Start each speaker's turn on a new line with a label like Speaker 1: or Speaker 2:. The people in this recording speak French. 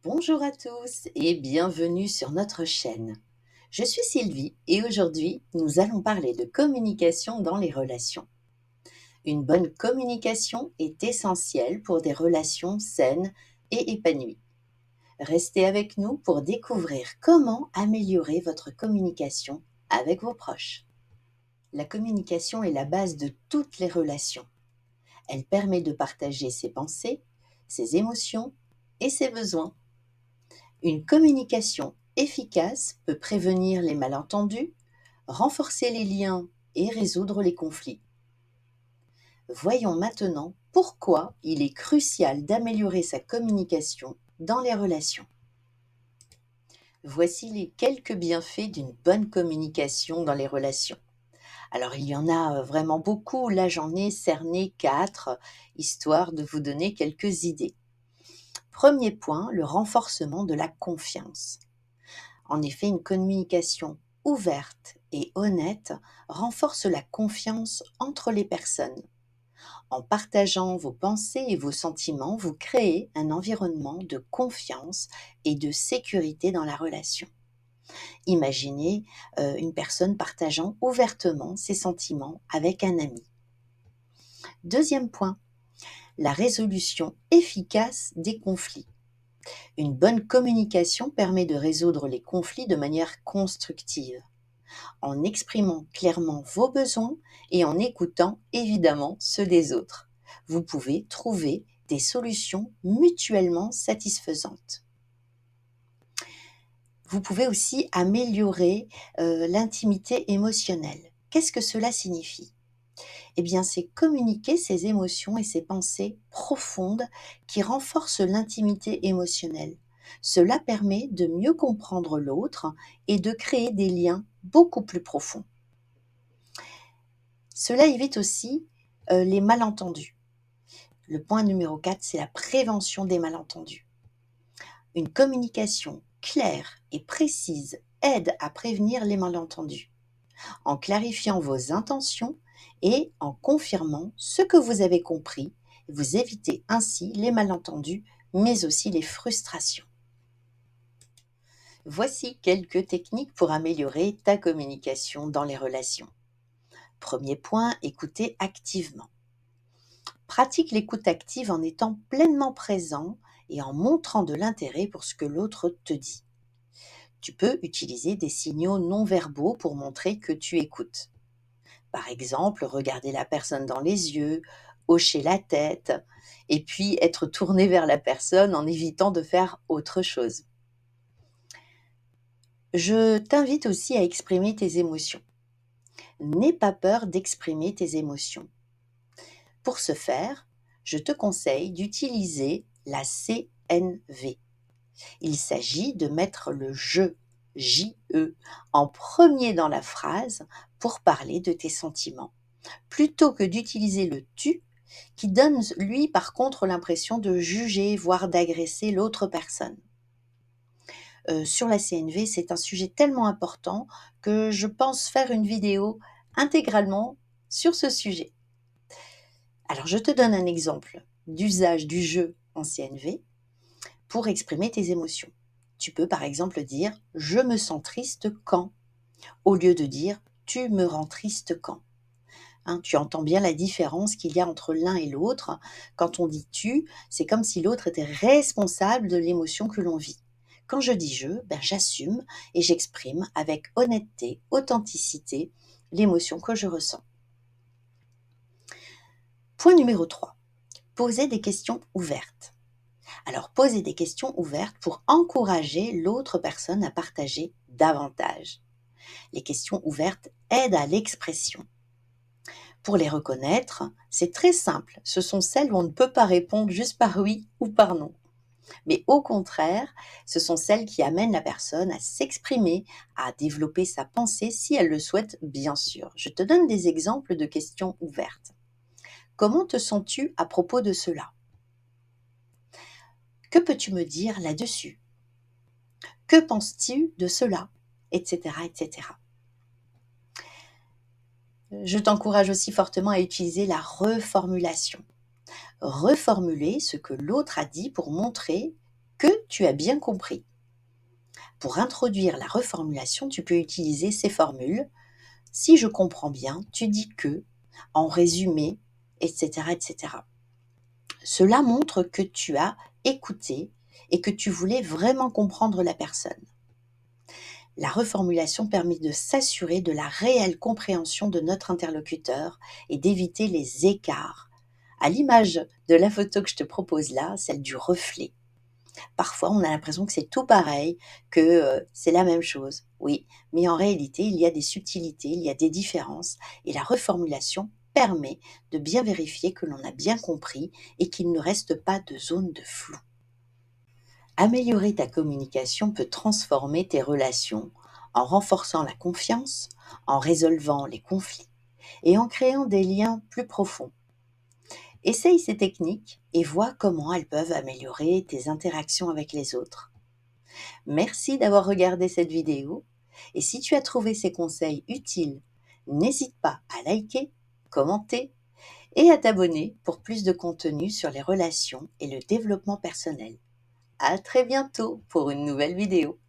Speaker 1: Bonjour à tous et bienvenue sur notre chaîne. Je suis Sylvie et aujourd'hui nous allons parler de communication dans les relations. Une bonne communication est essentielle pour des relations saines et épanouies. Restez avec nous pour découvrir comment améliorer votre communication avec vos proches. La communication est la base de toutes les relations. Elle permet de partager ses pensées, ses émotions et ses besoins. Une communication efficace peut prévenir les malentendus, renforcer les liens et résoudre les conflits. Voyons maintenant pourquoi il est crucial d'améliorer sa communication dans les relations. Voici les quelques bienfaits d'une bonne communication dans les relations. Alors il y en a vraiment beaucoup, là j'en ai cerné 4, histoire de vous donner quelques idées. Premier point, le renforcement de la confiance. En effet, une communication ouverte et honnête renforce la confiance entre les personnes. En partageant vos pensées et vos sentiments, vous créez un environnement de confiance et de sécurité dans la relation. Imaginez une personne partageant ouvertement ses sentiments avec un ami. Deuxième point, la résolution efficace des conflits. Une bonne communication permet de résoudre les conflits de manière constructive, en exprimant clairement vos besoins et en écoutant évidemment ceux des autres. Vous pouvez trouver des solutions mutuellement satisfaisantes. Vous pouvez aussi améliorer l'intimité émotionnelle. Qu'est-ce que cela signifie? Eh bien, c'est communiquer ses émotions et ses pensées profondes qui renforcent l'intimité émotionnelle. Cela permet de mieux comprendre l'autre et de créer des liens beaucoup plus profonds. Cela évite aussi les malentendus. Le point numéro 4, c'est la prévention des malentendus. Une communication claire et précise aide à prévenir les malentendus, en clarifiant vos intentions et en confirmant ce que vous avez compris. Vous évitez ainsi les malentendus, mais aussi les frustrations. Voici quelques techniques pour améliorer ta communication dans les relations. Premier point, écoutez activement. Pratique l'écoute active en étant pleinement présent et en montrant de l'intérêt pour ce que l'autre te dit. Tu peux utiliser des signaux non verbaux pour montrer que tu écoutes. Par exemple, regarder la personne dans les yeux, hocher la tête, et puis être tourné vers la personne en évitant de faire autre chose. Je t'invite aussi à exprimer tes émotions. N'aie pas peur d'exprimer tes émotions. Pour ce faire, je te conseille d'utiliser la CNV. Il s'agit de mettre le J-E, en premier dans la phrase pour parler de tes sentiments, plutôt que d'utiliser le tu qui donne, lui, par contre, l'impression de juger, voire d'agresser l'autre personne. Sur la CNV, c'est un sujet tellement important que je pense faire une vidéo intégralement sur ce sujet. Alors, je te donne un exemple d'usage du je en CNV pour exprimer tes émotions. Tu peux par exemple dire je me sens triste quand, au lieu de dire tu me rends triste quand. Tu entends bien la différence qu'il y a entre l'un et l'autre. Quand on dit tu, c'est comme si l'autre était responsable de l'émotion que l'on vit. Quand je dis je, j'assume et j'exprime avec honnêteté, authenticité, l'émotion que je ressens. Point numéro 3. Poser des questions ouvertes. Alors, poser des questions ouvertes pour encourager l'autre personne à partager davantage. Les questions ouvertes aident à l'expression. Pour les reconnaître, c'est très simple. Ce sont celles où on ne peut pas répondre juste par oui ou par non. Mais au contraire, ce sont celles qui amènent la personne à s'exprimer, à développer sa pensée si elle le souhaite, bien sûr. Je te donne des exemples de questions ouvertes. Comment te sens-tu à propos de cela? Que peux-tu me dire là-dessus? Que penses-tu de cela? Etc., etc. Je t'encourage aussi fortement à utiliser la reformulation. Reformuler ce que l'autre a dit pour montrer que tu as bien compris. Pour introduire la reformulation, tu peux utiliser ces formules. Si je comprends bien, tu dis que, en résumé, etc., etc. Cela montre que tu as écouté et que tu voulais vraiment comprendre la personne. La reformulation permet de s'assurer de la réelle compréhension de notre interlocuteur et d'éviter les écarts. À l'image de la photo que je te propose là, celle du reflet. Parfois, on a l'impression que c'est tout pareil, que c'est la même chose. Oui, mais en réalité, il y a des subtilités, il y a des différences, et la reformulation permet de bien vérifier que l'on a bien compris et qu'il ne reste pas de zone de flou. Améliorer ta communication peut transformer tes relations en renforçant la confiance, en résolvant les conflits et en créant des liens plus profonds. Essaye ces techniques et vois comment elles peuvent améliorer tes interactions avec les autres. Merci d'avoir regardé cette vidéo et si tu as trouvé ces conseils utiles, n'hésite pas à liker, commenter et à t'abonner pour plus de contenu sur les relations et le développement personnel. À très bientôt pour une nouvelle vidéo.